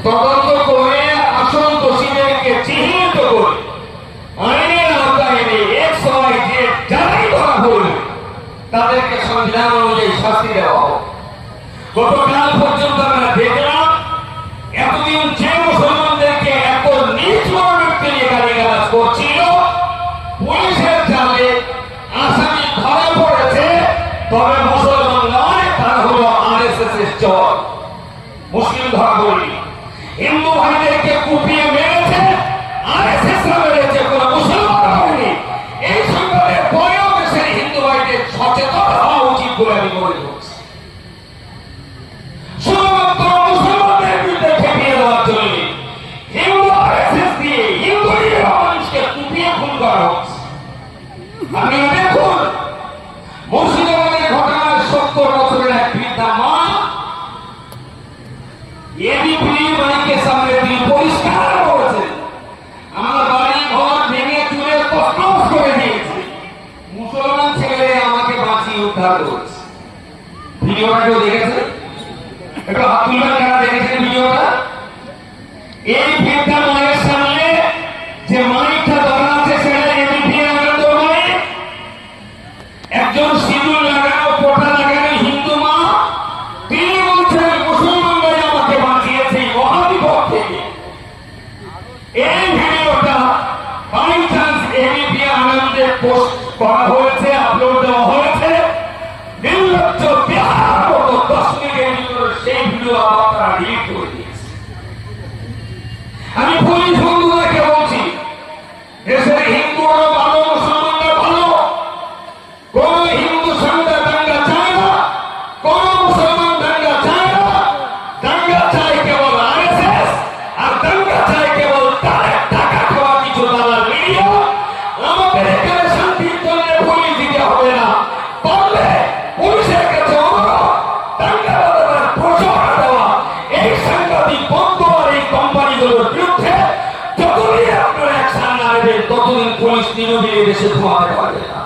তদন্ত করে আসল দোষীদেরকে চিহ্নিত করে আইনের আওতায় এনে XYZ যারাই ধরা পড়বে তাদেরকে সংবিধান অনুযায়ী শাস্তি দেওয়া হবে। গতকাল পর্যন্ত আমরা দেখলাম এতদিন যে মুসলমানদেরকে এত নিচ ব্যক্তি নিয়ে গালিগালাজ করছিল, পুলিশের জালে আসামি ধরা পড়েছে, তবে মুসলমান নয়, তারা হলো RSS এর চর। মুসলিম ধরা পড়ি হিন্দু ভাইদেরকে কুপিয়ে মেরেছে, RSS মেরেছে, কোন মুসলমান হয়নি। এই সংবাদের পরেও দেশের হিন্দু ভাইদের সচেতন হওয়া উচিত বলে আমি মনে করছি। শুধুমাত্র মুসলমানদের বিরুদ্ধে খেপিয়ে দেওয়ার জন্য হিন্দু RSS দিয়ে হিন্দু মানুষকে কুপিয়ে খুন করা হচ্ছে। আপনি দেখুন মুর্শিদাবাদের ঘটনার 70 বছরের এক বৃদ্ধা মা এবিপি মাইকের সামনে তিনি পরিষ্কার করেছেন, আমার বাড়ি ঘর ভেঙে চুরে তছনছ করে দিয়েছে, মুসলমান ছেলেরা আমাকে বাঁচিয়ে উদ্ধার করেছে। ভিডিওটা কেউ দেখেছে? একটু হাত তুলবেন কারা দেখেছেন ভিডিওটা? এই বৃদ্ধা মায়ের সামনে যে মাইকটা ধরা আছে সেটা এবিপি আনন্দ মাইক। একজন সিঁদুর লাগানো পোটা লাগানো হিন্দু মা, তিনি বলছেন মুসলমানরাই আমাকে বাঁচিয়েছে মহাবিপদ থেকে। এই ভিডিওটা বাই চান্স এবিপি আনন্দে পোস্ট করা হয়েছে, আপলোড দেওয়া হয়েছে। নির্লজ্জ বিহার মতো 10 মিনিটের ভিতরে সেই ভিডিও আবার তারা ডিলিট করে দিয়েছে। আমি পুলিশ বন্ধুদেরকে বলছি, দেশের হিন্দুরা ভালো, মুসলমানরা ভালো, কোন হিন্দু সন্ধ্যা দাঙ্গা চায় না, কোন মুসলমান দাঙ্গা চায় না। দাঙ্গা চায় কেবল RSS, আর দাঙ্গা চায় কেবল তাদের টাকা খাওয়া কিছু দালাল মিডিয়া। আমাদের এখানে শান্তির জন্য পুলিশ দিতে হবে না, পারলে পুলিশের কাছে অনুরোধ, দাঙ্গাবাদের প্রচার দেওয়া এই সাংবাদিক বন্ধ আর এই কোম্পানিগুলোর বিরুদ্ধে যতদিন আপনারা অ্যাকশন না নেবেন ততদিন পুলিশ নিরবিলি দেশে ঘুমাতে পারবে না।